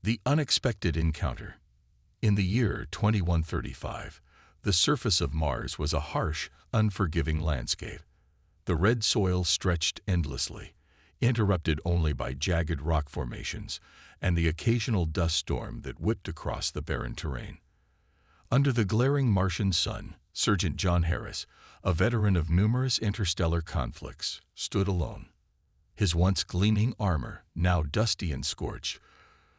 The unexpected encounter. In the year 2135, the surface of Mars was a harsh, unforgiving landscape. The red soil stretched endlessly, interrupted only by jagged rock formations and the occasional dust storm that whipped across the barren terrain. Under the glaring Martian sun, Sergeant John Harris, a veteran of numerous interstellar conflicts, stood alone. His once gleaming armor, now dusty and scorched,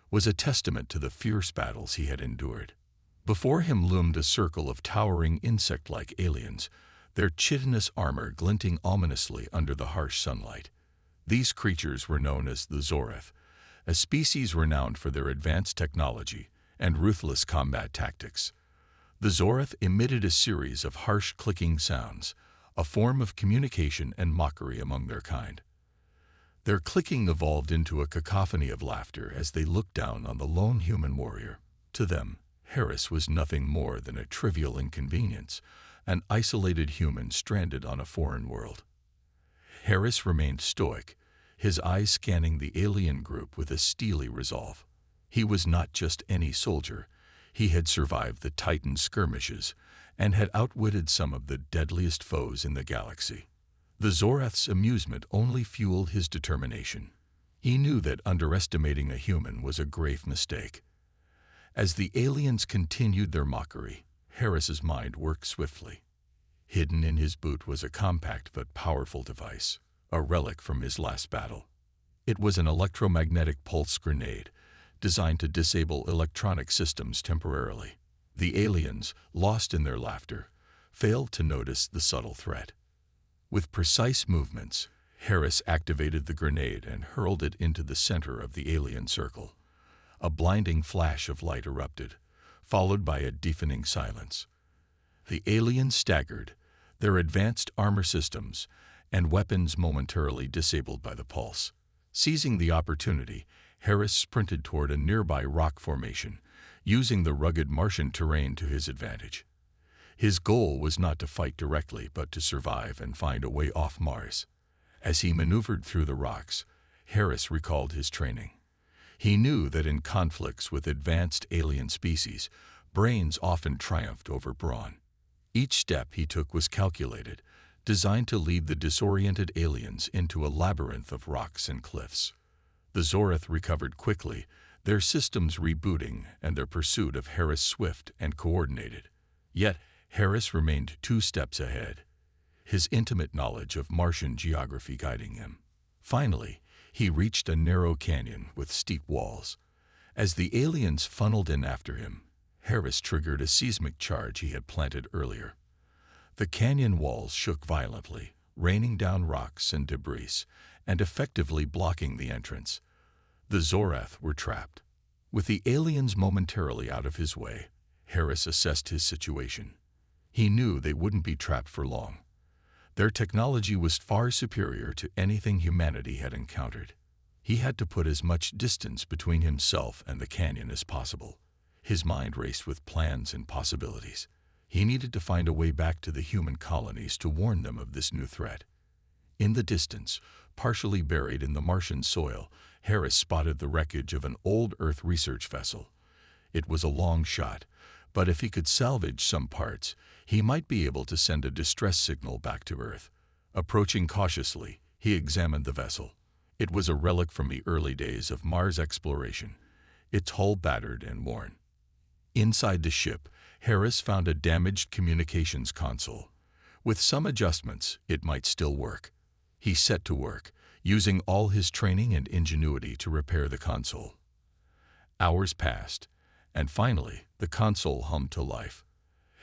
was a testament to the fierce battles he had endured. Before him loomed a circle of towering insect-like aliens, their chitinous armor glinting ominously under the harsh sunlight. These creatures were known as the Zoreth, a species renowned for their advanced technology and ruthless combat tactics. The Zoreth emitted a series of harsh clicking sounds, a form of communication and mockery among their kind. Their clicking evolved into a cacophony of laughter as they looked down on the lone human warrior. To them, Harris was nothing more than a trivial inconvenience, an isolated human stranded on a foreign world. Harris remained stoic, his eyes scanning the alien group with a steely resolve. He was not just any soldier. He had survived the Titan skirmishes and had outwitted some of the deadliest foes in the galaxy. The Zoreth's amusement only fueled his determination. He knew that underestimating a human was a grave mistake. As the aliens continued their mockery, Harris's mind worked swiftly. Hidden in his boot was a compact but powerful device, a relic from his last battle. It was an electromagnetic pulse grenade, designed to disable electronic systems temporarily. The aliens, lost in their laughter, failed to notice the subtle threat. With precise movements, Harris activated the grenade and hurled it into the center of the alien circle. A blinding flash of light erupted, followed by a deafening silence. The aliens staggered, their advanced armor systems and weapons momentarily disabled by the pulse. Seizing the opportunity, Harris sprinted toward a nearby rock formation, using the rugged Martian terrain to his advantage. His goal was not to fight directly, but to survive and find a way off Mars. As he maneuvered through the rocks, Harris recalled his training. He knew that in conflicts with advanced alien species, brains often triumphed over brawn. Each step he took was calculated, designed to lead the disoriented aliens into a labyrinth of rocks and cliffs. The Zoreth recovered quickly, their systems rebooting and their pursuit of Harris swift and coordinated. Yet, Harris remained 2 steps ahead, his intimate knowledge of Martian geography guiding him. Finally, he reached a narrow canyon with steep walls. As the aliens funneled in after him, Harris triggered a seismic charge he had planted earlier. The canyon walls shook violently, raining down rocks and debris, and effectively blocking the entrance. The Zoreth were trapped. With the aliens momentarily out of his way, Harris assessed his situation. He knew they wouldn't be trapped for long. Their technology was far superior to anything humanity had encountered. He had to put as much distance between himself and the canyon as possible. His mind raced with plans and possibilities. He needed to find a way back to the human colonies to warn them of this new threat. In the distance, partially buried in the Martian soil, Harris spotted the wreckage of an old Earth research vessel. It was a long shot, but if he could salvage some parts, he might be able to send a distress signal back to Earth. Approaching cautiously, he examined the vessel. It was a relic from the early days of Mars exploration, its hull battered and worn. Inside the ship, Harris found a damaged communications console. With some adjustments, it might still work. He set to work, using all his training and ingenuity to repair the console. Hours passed, and finally, the console hummed to life.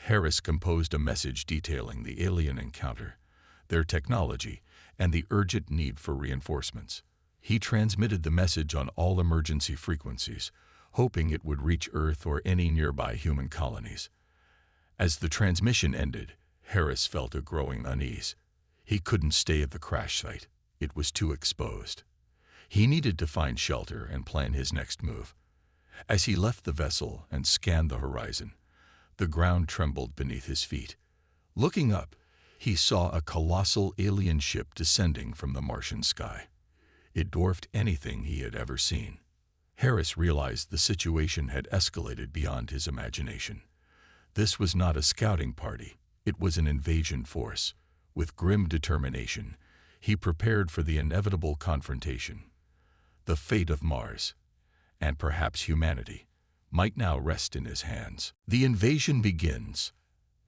Harris composed a message detailing the alien encounter, their technology, and the urgent need for reinforcements. He transmitted the message on all emergency frequencies, hoping it would reach Earth or any nearby human colonies. As the transmission ended, Harris felt a growing unease. He couldn't stay at the crash site. It was too exposed. He needed to find shelter and plan his next move. As he left the vessel and scanned the horizon, the ground trembled beneath his feet. Looking up, he saw a colossal alien ship descending from the Martian sky. It dwarfed anything he had ever seen. Harris realized the situation had escalated beyond his imagination. This was not a scouting party, it was an invasion force. With grim determination, he prepared for the inevitable confrontation. The fate of Mars, and perhaps humanity, might now rest in his hands. The invasion begins.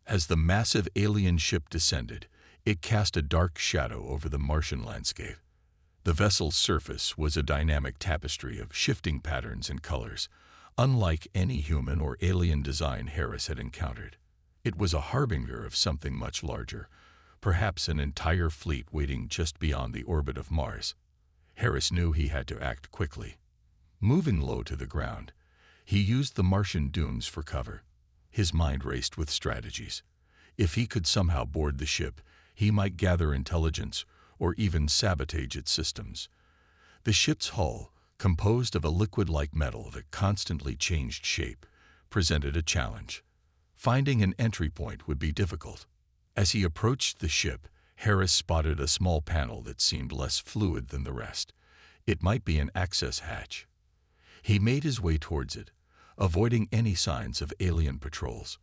As the massive alien ship descended, it cast a dark shadow over the Martian landscape. The vessel's surface was a dynamic tapestry of shifting patterns and colors, unlike any human or alien design Harris had encountered. It was a harbinger of something much larger, perhaps an entire fleet waiting just beyond the orbit of Mars. Harris knew he had to act quickly. Moving low to the ground, he used the Martian dunes for cover. His mind raced with strategies. If he could somehow board the ship, he might gather intelligence or even sabotage its systems. The ship's hull, composed of a liquid-like metal that constantly changed shape, presented a challenge. Finding an entry point would be difficult. As he approached the ship, Harris spotted a small panel that seemed less fluid than the rest. It might be an access hatch. He made his way towards it, avoiding any signs of alien patrols.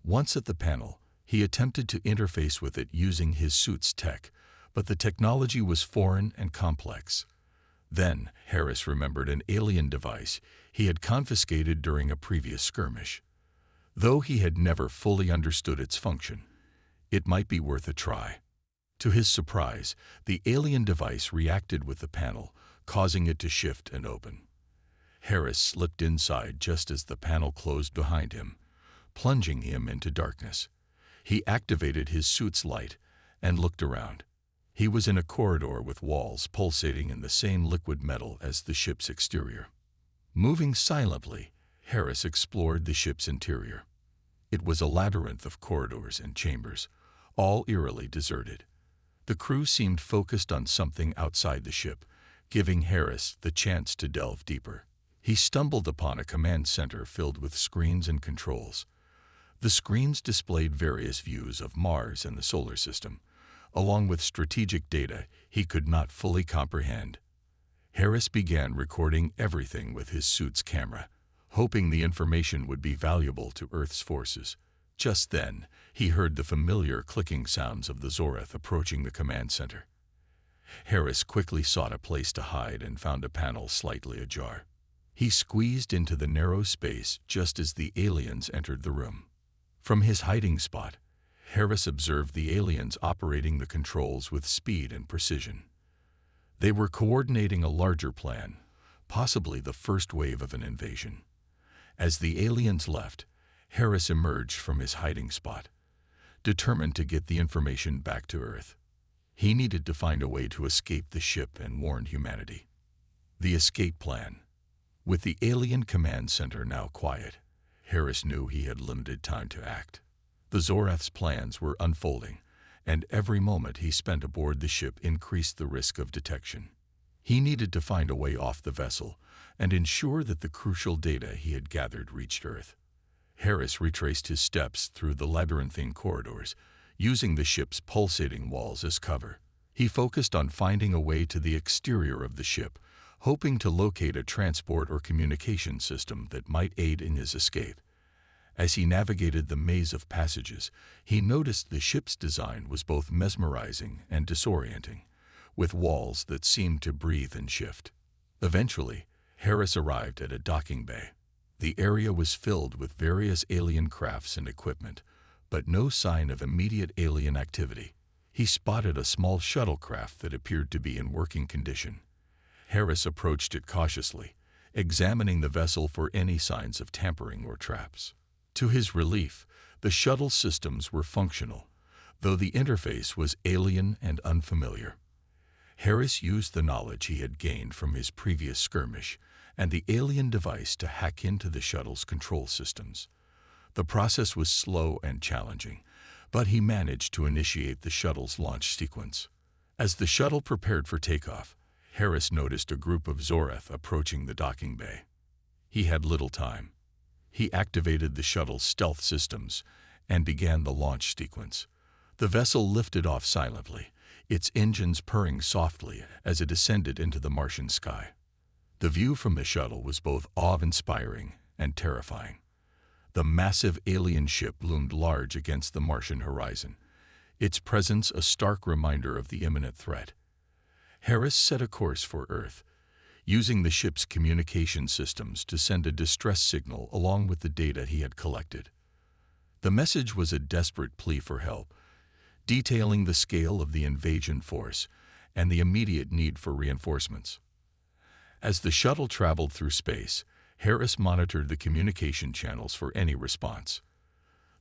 Once at the panel, he attempted to interface with it using his suit's tech, but the technology was foreign and complex. Then, Harris remembered an alien device he had confiscated during a previous skirmish. Though he had never fully understood its function, it might be worth a try. To his surprise, the alien device reacted with the panel, causing it to shift and open. Harris slipped inside just as the panel closed behind him, plunging him into darkness. He activated his suit's light and looked around. He was in a corridor with walls pulsating in the same liquid metal as the ship's exterior. Moving silently, Harris explored the ship's interior. It was a labyrinth of corridors and chambers, all eerily deserted. The crew seemed focused on something outside the ship, giving Harris the chance to delve deeper. He stumbled upon a command center filled with screens and controls. The screens displayed various views of Mars and the solar system, along with strategic data he could not fully comprehend. Harris began recording everything with his suit's camera, hoping the information would be valuable to Earth's forces. Just then, he heard the familiar clicking sounds of the Zorath approaching the command center. Harris quickly sought a place to hide and found a panel slightly ajar. He squeezed into the narrow space just as the aliens entered the room. From his hiding spot, Harris observed the aliens operating the controls with speed and precision. They were coordinating a larger plan, possibly the first wave of an invasion. As the aliens left, Harris emerged from his hiding spot, determined to get the information back to Earth. He needed to find a way to escape the ship and warn humanity. The escape plan. With the alien command center now quiet, Harris knew he had limited time to act. The Zorath's plans were unfolding, and every moment he spent aboard the ship increased the risk of detection. He needed to find a way off the vessel and ensure that the crucial data he had gathered reached Earth. Harris retraced his steps through the labyrinthine corridors, using the ship's pulsating walls as cover. He focused on finding a way to the exterior of the ship, hoping to locate a transport or communication system that might aid in his escape. As he navigated the maze of passages, he noticed the ship's design was both mesmerizing and disorienting, with walls that seemed to breathe and shift. Eventually, Harris arrived at a docking bay. The area was filled with various alien crafts and equipment, but no sign of immediate alien activity. He spotted a small shuttlecraft that appeared to be in working condition. Harris approached it cautiously, examining the vessel for any signs of tampering or traps. To his relief, the shuttle systems were functional, though the interface was alien and unfamiliar. Harris used the knowledge he had gained from his previous skirmish and the alien device to hack into the shuttle's control systems. The process was slow and challenging, but he managed to initiate the shuttle's launch sequence. As the shuttle prepared for takeoff, Harris noticed a group of Zorath approaching the docking bay. He had little time. He activated the shuttle's stealth systems and began the launch sequence. The vessel lifted off silently, its engines purring softly as it ascended into the Martian sky. The view from the shuttle was both awe-inspiring and terrifying. The massive alien ship loomed large against the Martian horizon, its presence a stark reminder of the imminent threat. Harris set a course for Earth, using the ship's communication systems to send a distress signal along with the data he had collected. The message was a desperate plea for help, detailing the scale of the invasion force and the immediate need for reinforcements. As the shuttle traveled through space, Harris monitored the communication channels for any response.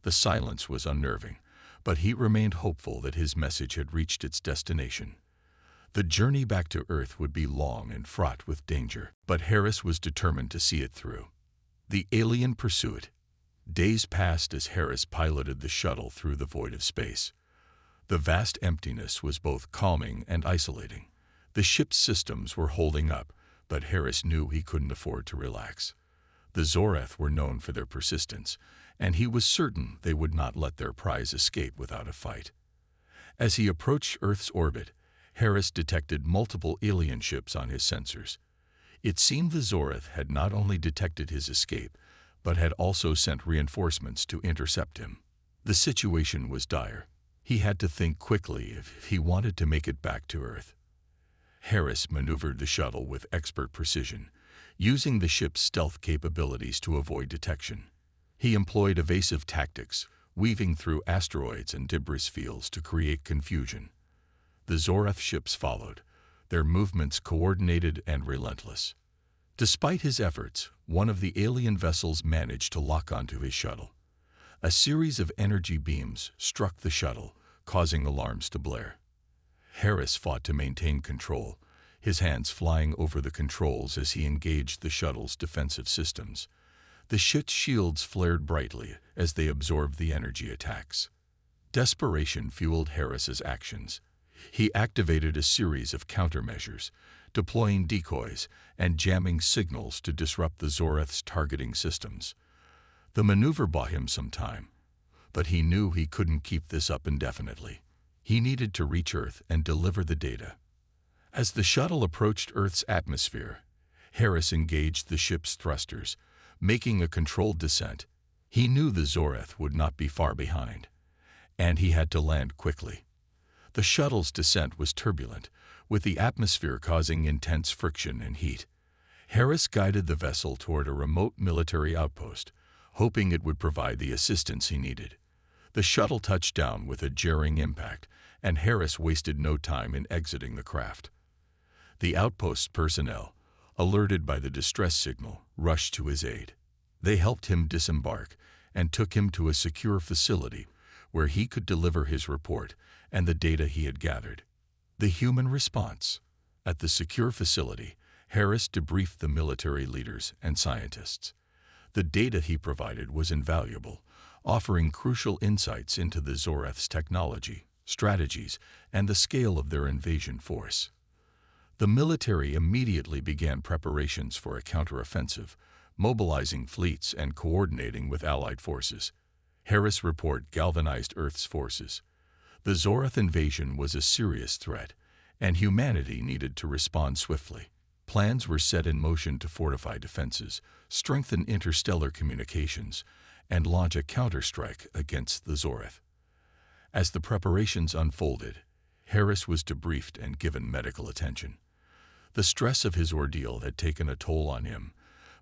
The silence was unnerving, but he remained hopeful that his message had reached its destination. The journey back to Earth would be long and fraught with danger, but Harris was determined to see it through. The alien pursuit. Days passed as Harris piloted the shuttle through the void of space. The vast emptiness was both calming and isolating. The ship's systems were holding up, but Harris knew he couldn't afford to relax. The Zorath were known for their persistence, and he was certain they would not let their prize escape without a fight. As he approached Earth's orbit, Harris detected multiple alien ships on his sensors. It seemed the Zorath had not only detected his escape, but had also sent reinforcements to intercept him. The situation was dire. He had to think quickly if he wanted to make it back to Earth. Harris maneuvered the shuttle with expert precision, using the ship's stealth capabilities to avoid detection. He employed evasive tactics, weaving through asteroids and debris fields to create confusion. The Zorath ships followed, their movements coordinated and relentless. Despite his efforts, one of the alien vessels managed to lock onto his shuttle. A series of energy beams struck the shuttle, causing alarms to blare. Harris fought to maintain control, his hands flying over the controls as he engaged the shuttle's defensive systems. The ship's shields flared brightly as they absorbed the energy attacks. Desperation fueled Harris's actions. He activated a series of countermeasures, deploying decoys and jamming signals to disrupt the Zorath's targeting systems. The maneuver bought him some time, but he knew he couldn't keep this up indefinitely. He needed to reach Earth and deliver the data. As the shuttle approached Earth's atmosphere, Harris engaged the ship's thrusters, making a controlled descent. He knew the Zorath would not be far behind, and he had to land quickly. The shuttle's descent was turbulent, with the atmosphere causing intense friction and heat. Harris guided the vessel toward a remote military outpost, hoping it would provide the assistance he needed. The shuttle touched down with a jarring impact, and Harris wasted no time in exiting the craft. The outpost's personnel, alerted by the distress signal, rushed to his aid. They helped him disembark and took him to a secure facility where he could deliver his report and the data he had gathered. The human response. At the secure facility, Harris debriefed the military leaders and scientists. The data he provided was invaluable, offering crucial insights into the Zorath's technology, strategies, and the scale of their invasion force. The military immediately began preparations for a counteroffensive, mobilizing fleets and coordinating with Allied forces. Harris' report galvanized Earth's forces. The Zorath invasion was a serious threat, and humanity needed to respond swiftly. Plans were set in motion to fortify defenses, strengthen interstellar communications, and launch a counterstrike against the Zorath. As the preparations unfolded, Harris was debriefed and given medical attention. The stress of his ordeal had taken a toll on him,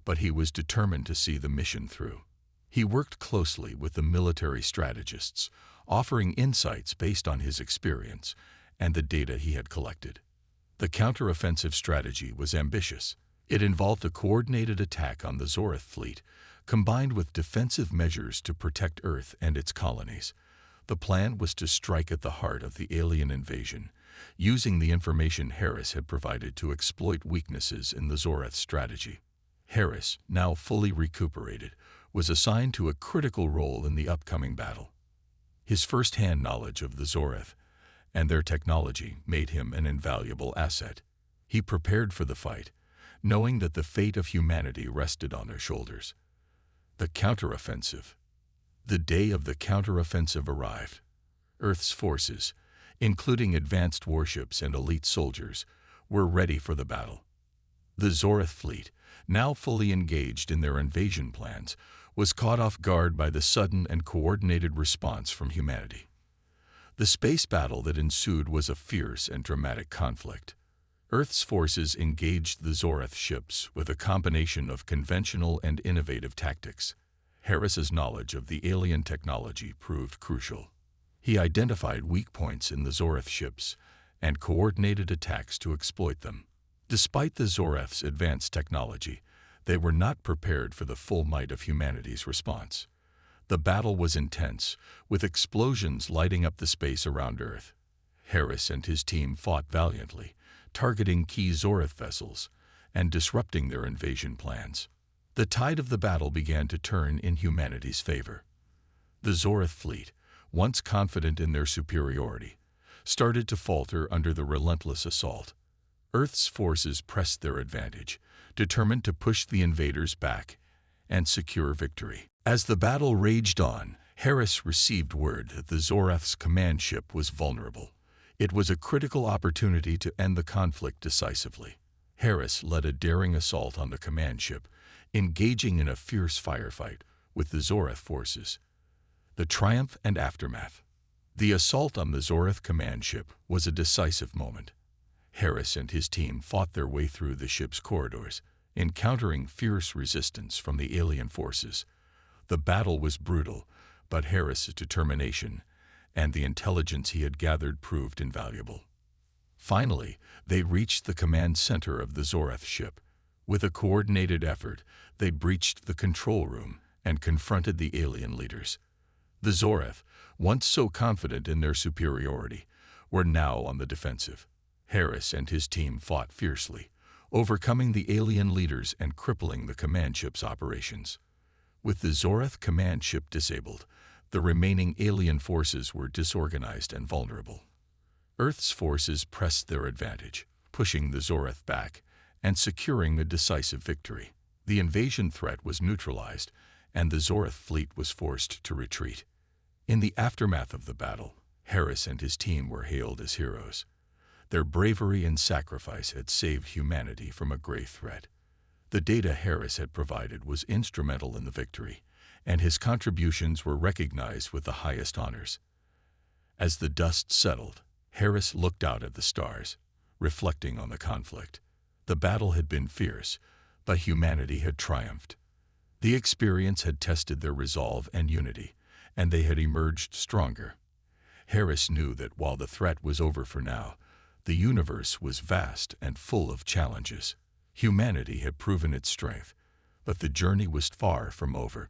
but he was determined to see the mission through. He worked closely with the military strategists, offering insights based on his experience and the data he had collected. The counteroffensive strategy was ambitious. It involved a coordinated attack on the Zorath fleet, combined with defensive measures to protect Earth and its colonies. The plan was to strike at the heart of the alien invasion, using the information Harris had provided to exploit weaknesses in the Zorath strategy. Harris, now fully recuperated, was assigned to a critical role in the upcoming battle. His first-hand knowledge of the Zorath and their technology made him an invaluable asset. He prepared for the fight, knowing that the fate of humanity rested on their shoulders. The counteroffensive. The day of the counteroffensive arrived. Earth's forces, including advanced warships and elite soldiers, were ready for the battle. The Zoreth fleet, now fully engaged in their invasion plans, was caught off guard by the sudden and coordinated response from humanity. The space battle that ensued was a fierce and dramatic conflict. Earth's forces engaged the Zoreth ships with a combination of conventional and innovative tactics. Harris's knowledge of the alien technology proved crucial. He identified weak points in the Zoreth ships and coordinated attacks to exploit them. Despite the Zoreth's advanced technology, they were not prepared for the full might of humanity's response. The battle was intense, with explosions lighting up the space around Earth. Harris and his team fought valiantly, targeting key Zoreth vessels and disrupting their invasion plans. The tide of the battle began to turn in humanity's favor. The Zoreth fleet, once confident in their superiority, started to falter under the relentless assault. Earth's forces pressed their advantage, determined to push the invaders back and secure victory. As the battle raged on, Harris received word that the Zoreth's command ship was vulnerable. It was a critical opportunity to end the conflict decisively. Harris led a daring assault on the command ship, engaging in a fierce firefight with the Zoreth forces. The triumph and aftermath. The assault on the Zoreth command ship was a decisive moment. Harris and his team fought their way through the ship's corridors, encountering fierce resistance from the alien forces. The battle was brutal, but Harris's determination and the intelligence he had gathered proved invaluable. Finally, they reached the command center of the Zoreth ship. With a coordinated effort, they breached the control room and confronted the alien leaders. The Zoreth, once so confident in their superiority, were now on the defensive. Harris and his team fought fiercely, overcoming the alien leaders and crippling the command ship's operations. With the Zoreth command ship disabled, the remaining alien forces were disorganized and vulnerable. Earth's forces pressed their advantage, pushing the Zoreth back and securing a decisive victory. The invasion threat was neutralized, and the Zoreth fleet was forced to retreat. In the aftermath of the battle, Harris and his team were hailed as heroes. Their bravery and sacrifice had saved humanity from a grave threat. The data Harris had provided was instrumental in the victory, and his contributions were recognized with the highest honors. As the dust settled, Harris looked out at the stars, reflecting on the conflict. The battle had been fierce, but humanity had triumphed. The experience had tested their resolve and unity, and they had emerged stronger. Harris knew that while the threat was over for now, the universe was vast and full of challenges. Humanity had proven its strength, but the journey was far from over.